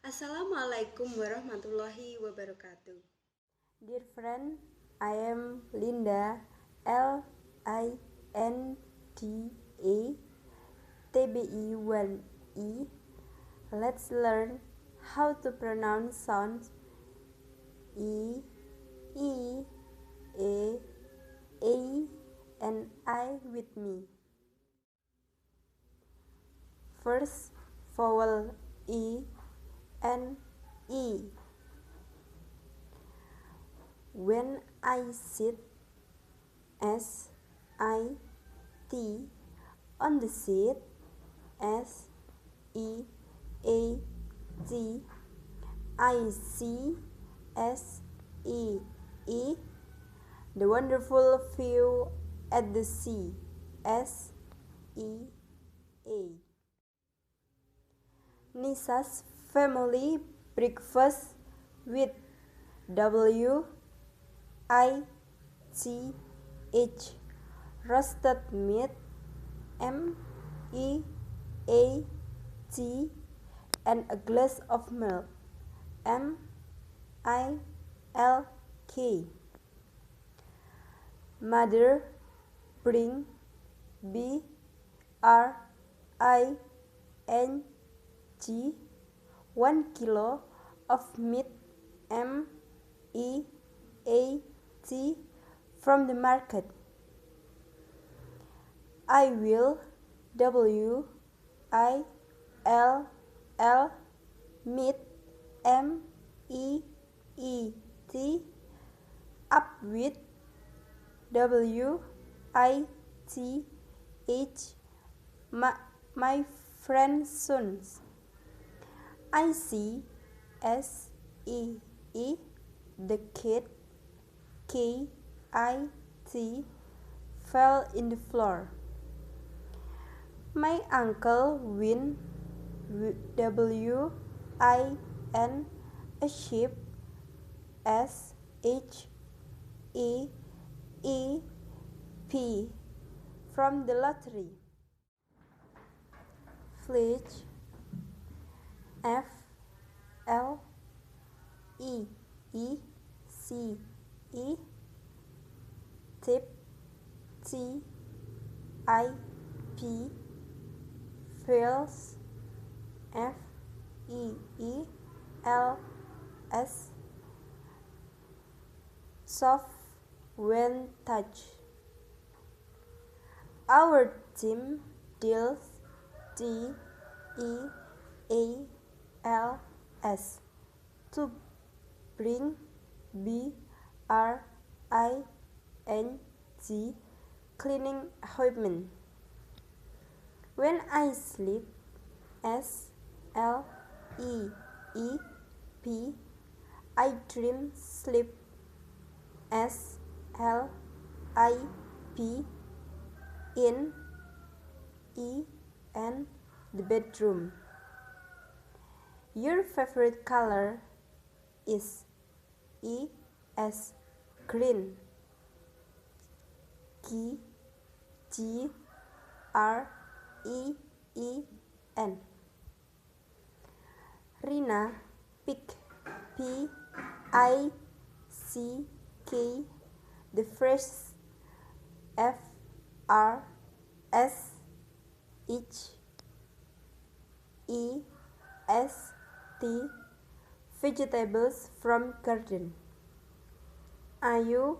Assalamualaikum warahmatullahi wabarakatuh. Dear friend, I am Linda, LINDA TBE1E. Let's learn how to pronounce sounds E, E, A, and I with me. First, vowel E and E. When I sit SIT on the seat SEAT, I see SEE, the wonderful view at the sea SEA. Nisa's family breakfast with WITH, roasted meat MEAT, and a glass of milk MILK. Mother bring BRING 1 kilo of meat MEAT from the market. I will WILL meet MEET up with WITH, my friend soon. I see SEE, the kid KIT fell in the floor. My uncle win WIN a sheep SHEEP from the lottery. Fledge FLEECE, tip TIP, feels FEELS, soft when touched. Our team deals DEALS to bring BRING cleaning equipment. When I sleep SLEEP, I dream sleep SLIP in the bedroom. Your favorite color is green. GREEN. Rina pick PICK, the phrase FRSHEST, vegetables from garden. Are you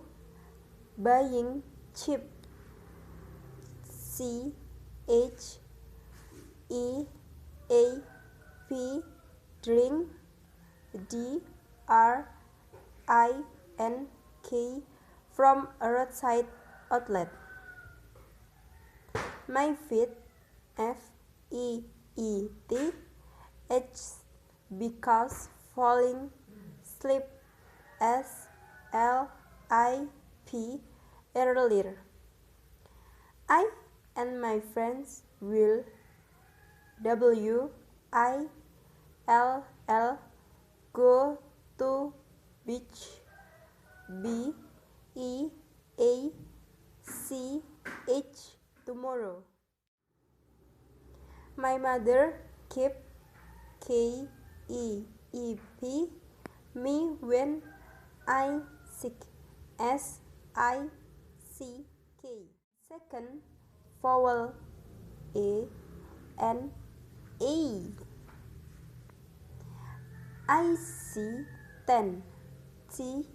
buying cheap? CHEAP, drink. DRINK, from a roadside outlet. My feet FEET itch because falling asleep SLIP earlier. I and my friends will WILL go to beach BEACH tomorrow. My mother keep KE S-E-P, me when I sick, S-I-C-K. Second vowel A N A. I see 10, T-E-N,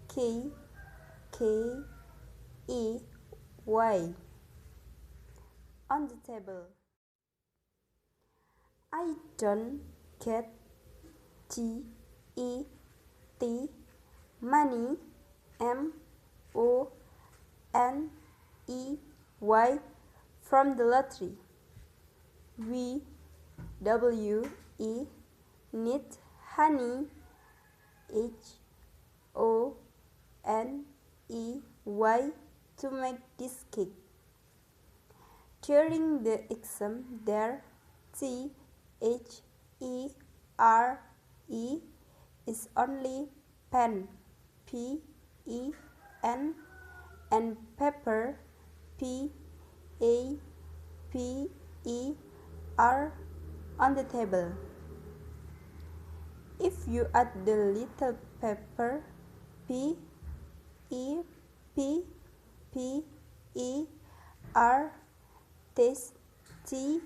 K-K-E-Y, on the table. I don't get G-E-T, money, M-O-N-E-Y, from the lottery. W-E, need honey, H-O-N-E-Y, to make this cake. During the exam, there T-H-E-R-E is only pen, P-E-N, and paper, P-A-P-E-R, on the table. If you add the little pepper, P-E-P-P-E-R, taste, T-A-S-T-E,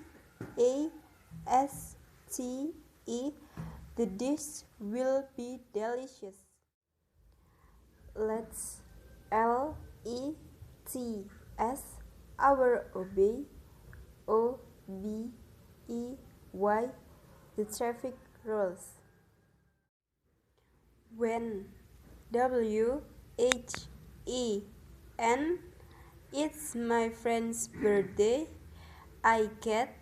the dish will be delicious. Let's L-E-T-S our O-B-E-Y, the traffic rules. When W-H-E-N, it's my friend's birthday, I get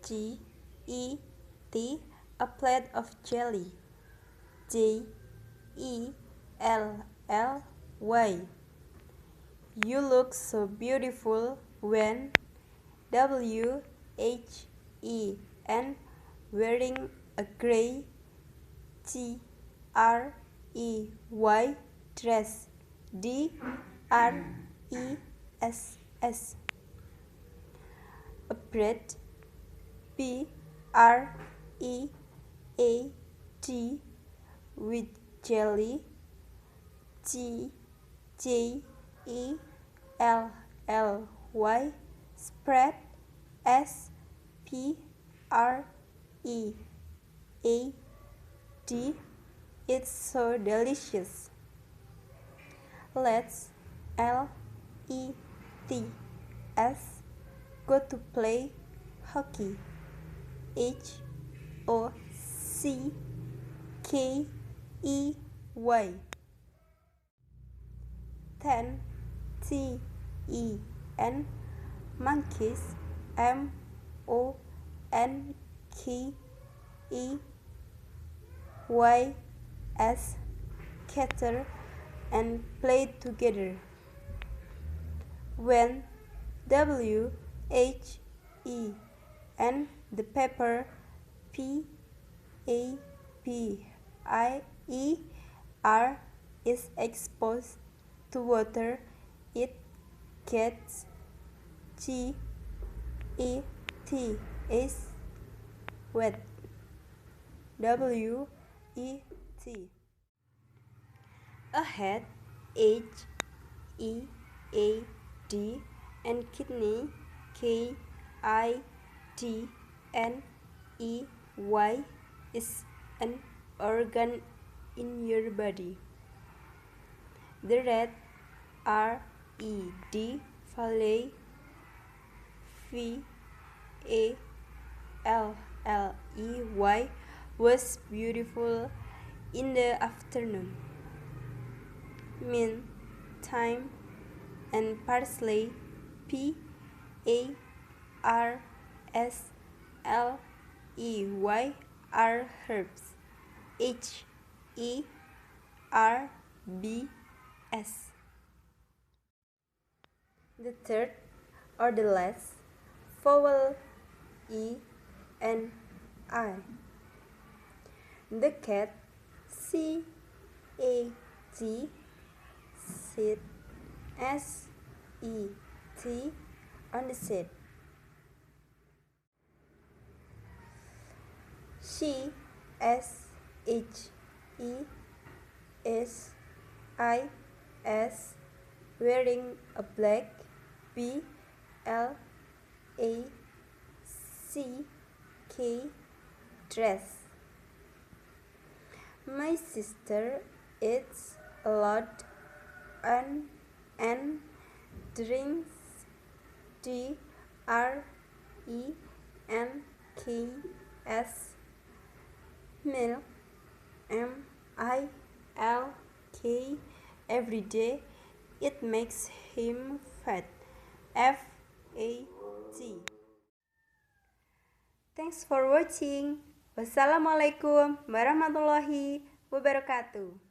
G-E-T, a plate of jelly, J-E-L-L-Y. You look so beautiful when W-H-E-N, wearing a gray G-R-E-Y dress, D-R-E-S-S. A bread, B-R-E-A-D, with jelly, G-J-E-L-L-Y, spread, S-P-R-E-A-D. It's so delicious. Let's L-E-T-S go to play hockey, H-O-C-K-E-Y. 10, T-E-N, monkeys, M-O-N-K-E-Y-S, scatter and play together. When W-H-E-N, the paper, P-A-P-I-E-R, is exposed to water, it gets G-E-T, is wet, W-E-T. A head, H-E-A-D, and kidney, K-I-D-N-E-Y, is an organ in your body. The red, R-E-D, valley, V-A-L-L-E-Y, was beautiful in the afternoon. Mint, thyme, and parsley, P-A-R-S-L-E-Y, are herbs, H-E-R-B-S. The third or the last vowel, E-N-I. The cat, C-A-T, sit, S-E-T, on the seat. C S H E S I S, wearing a black BLACK dress. My sister eats a lot and drinks DRENKS milk MILK every day. It makes him fat. FAT. Thanks for watching. Wassalamualaikum warahmatullahi wabarakatuh.